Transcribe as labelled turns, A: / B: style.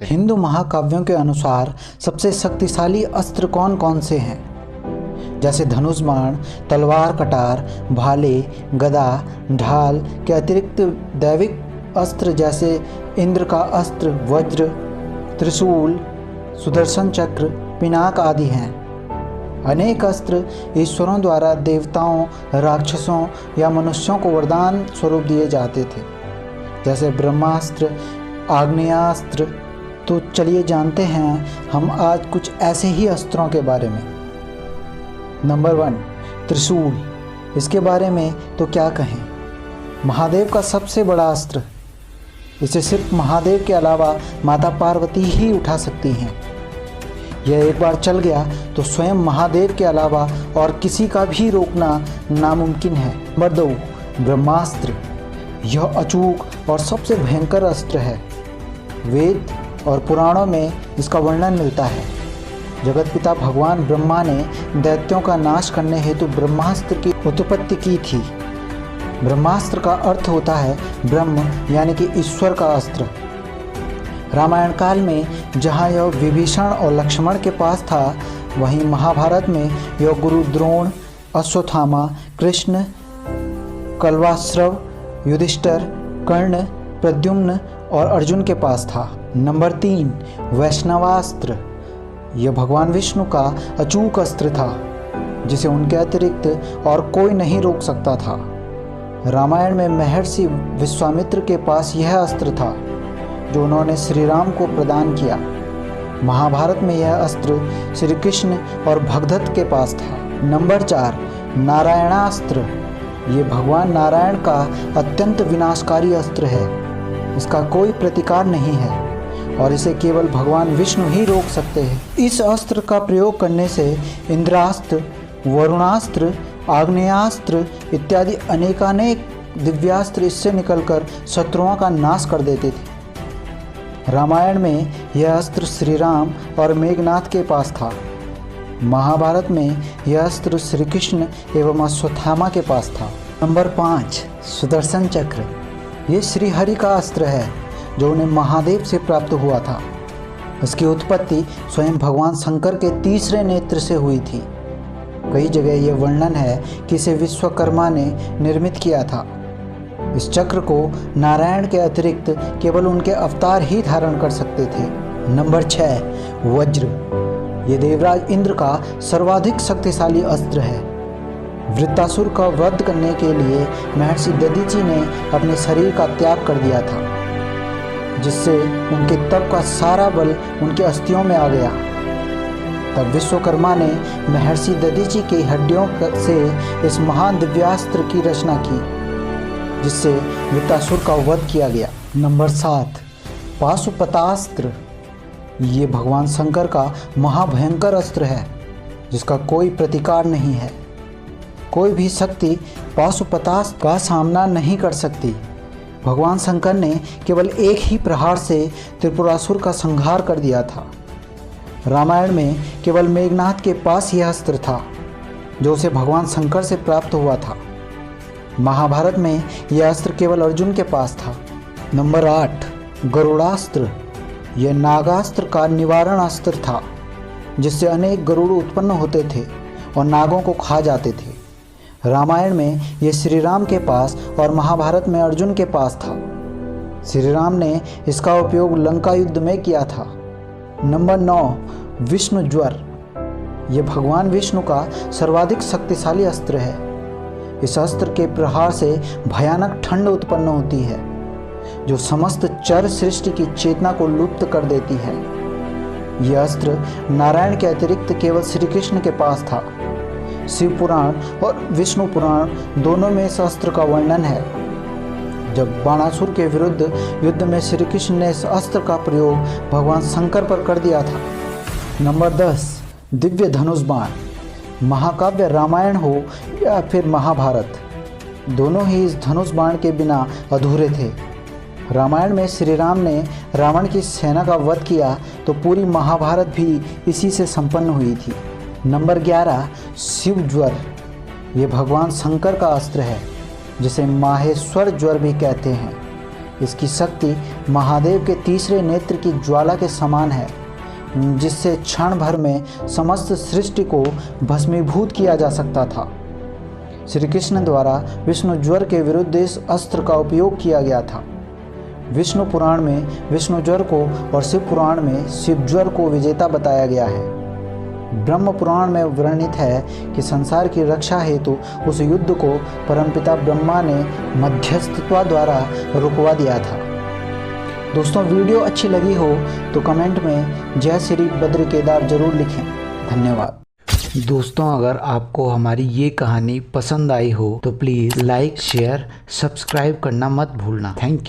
A: हिंदू महाकाव्यों के अनुसार सबसे शक्तिशाली अस्त्र कौन कौन से हैं? जैसे धनुष बाण, तलवार, कटार, भाले, गदा, ढाल के अतिरिक्त दैविक अस्त्र जैसे इंद्र का अस्त्र वज्र, त्रिशूल, सुदर्शन चक्र, पिनाक आदि हैं। अनेक अस्त्र ईश्वरों द्वारा देवताओं, राक्षसों या मनुष्यों को वरदान स्वरूप दिए जाते थे, जैसे ब्रह्मास्त्र, आग्नेयास्त्र। तो चलिए जानते हैं हम आज कुछ ऐसे ही अस्त्रों के बारे में। नंबर 1, त्रिशूल। इसके बारे में तो क्या कहें, महादेव का सबसे बड़ा अस्त्र। इसे सिर्फ महादेव के अलावा माता पार्वती ही उठा सकती हैं। यह एक बार चल गया तो स्वयं महादेव के अलावा और किसी का भी रोकना नामुमकिन है। नंबर 2, ब्रह्मास्त्र। यह अचूक और सबसे भयंकर अस्त्र है। वेद और पुराणों में इसका वर्णन मिलता है। जगतपिता भगवान ब्रह्मा ने दैत्यों का नाश करने हेतु ब्रह्मास्त्र की उत्पत्ति की थी। ब्रह्मास्त्र का अर्थ होता है ब्रह्म यानी कि ईश्वर का अस्त्र। रामायण काल में जहाँ यह विभीषण और लक्ष्मण के पास था, वहीं महाभारत में यह गुरु द्रोण, अश्वत्थामा, कृष्ण, कल्वाश्रव, युधिष्ठिर, कर्ण, प्रद्युम्न और अर्जुन के पास था। नंबर 3, वैष्णवास्त्र। यह भगवान विष्णु का अचूक अस्त्र था, जिसे उनके अतिरिक्त और कोई नहीं रोक सकता था। रामायण में महर्षि विश्वामित्र के पास यह अस्त्र था, जो उन्होंने श्री राम को प्रदान किया। महाभारत में यह अस्त्र श्री कृष्ण और भगदत्त के पास था। नंबर 4, नारायणास्त्र। ये भगवान नारायण का अत्यंत विनाशकारी अस्त्र है। इसका कोई प्रतिकार नहीं है और इसे केवल भगवान विष्णु ही रोक सकते हैं। इस अस्त्र का प्रयोग करने से इंद्रास्त्र, वरुणास्त्र, आग्नेयास्त्र इत्यादि अनेकानेक दिव्यास्त्र इससे निकलकर शत्रुओं का नाश कर देते थे। रामायण में यह अस्त्र श्री राम और मेघनाथ के पास था। महाभारत में यह अस्त्र श्री कृष्ण एवं अश्वत्थामा के पास था। नंबर 5, सुदर्शन चक्र। ये श्री हरि का अस्त्र है, जो उन्हें महादेव से प्राप्त हुआ था। इसकी उत्पत्ति स्वयं भगवान शंकर के तीसरे नेत्र से हुई थी। कई जगह यह वर्णन है कि इसे विश्वकर्मा ने निर्मित किया था। इस चक्र को नारायण के अतिरिक्त केवल उनके अवतार ही धारण कर सकते थे। नंबर 6, वज्र। ये देवराज इंद्र का सर्वाधिक शक्तिशाली अस्त्र है। वृत्तासुर का वध करने के लिए महर्षि दधीचि ने अपने शरीर का त्याग कर दिया था, जिससे उनके तप का सारा बल उनके अस्थियों में आ गया। तब विश्वकर्मा ने महर्षि दधीचि की हड्डियों से इस महान दिव्यास्त्र की रचना की, जिससे वृत्तासुर का वध किया गया। नंबर 7, पाशुपतास्त्र। ये भगवान शंकर का महाभयंकर अस्त्र है, जिसका कोई प्रतिकार नहीं है। कोई भी शक्ति पाशुपतास्त्र का सामना नहीं कर सकती। भगवान शंकर ने केवल एक ही प्रहार से त्रिपुरासुर का संहार कर दिया था। रामायण में केवल मेघनाथ के पास यह अस्त्र था, जो उसे भगवान शंकर से प्राप्त हुआ था। महाभारत में यह अस्त्र केवल अर्जुन के पास था। नंबर 8, गरुड़ास्त्र। यह नागास्त्र का निवारण अस्त्र था, जिससे अनेक गरुड़ उत्पन्न होते थे और नागों को खा जाते थे। रामायण में यह श्री राम के पास और महाभारत में अर्जुन के पास था। श्री राम ने इसका उपयोग लंका युद्ध में किया था। नंबर 9, विष्णु ज्वर। यह भगवान विष्णु का सर्वाधिक शक्तिशाली अस्त्र है। इस अस्त्र के प्रहार से भयानक ठंड उत्पन्न होती है, जो समस्त चर सृष्टि की चेतना को लुप्त कर देती है। यह अस्त्र नारायण के अतिरिक्त केवल श्री कृष्ण के पास था। शिव पुराण और विष्णु पुराण दोनों में इस अस्त्र का वर्णन है। जब बाणासुर के विरुद्ध युद्ध में श्री कृष्ण ने इस अस्त्र का प्रयोग भगवान शंकर पर कर दिया था। नंबर 10, दिव्य धनुष बाण। महाकाव्य रामायण हो या फिर महाभारत, दोनों ही इस धनुष बाण के बिना अधूरे थे। रामायण में श्री राम ने रावण की सेना का वध किया, तो पूरी महाभारत भी इसी से संपन्न हुई थी। नंबर 11, शिव ज्वर। ये भगवान शंकर का अस्त्र है, जिसे माहेश्वर ज्वर भी कहते हैं। इसकी शक्ति महादेव के तीसरे नेत्र की ज्वाला के समान है, जिससे क्षण भर में समस्त सृष्टि को भस्मीभूत किया जा सकता था। श्री कृष्ण द्वारा विष्णु ज्वर के विरुद्ध इस अस्त्र का उपयोग किया गया था। विष्णु पुराण में विष्णु ज्वर को और शिव पुराण में शिव ज्वर को विजेता बताया गया है। ब्रह्म पुराण में वर्णित है कि संसार की रक्षा हेतु उस युद्ध को परमपिता ब्रह्मा ने मध्यस्थता द्वारा रुकवा दिया था। दोस्तों, वीडियो अच्छी लगी हो तो कमेंट में जय श्री बद्र केदार जरूर लिखें। धन्यवाद। दोस्तों, अगर आपको हमारी ये कहानी पसंद आई हो तो प्लीज़ लाइक, शेयर, सब्सक्राइब करना मत भूलना। Thank you.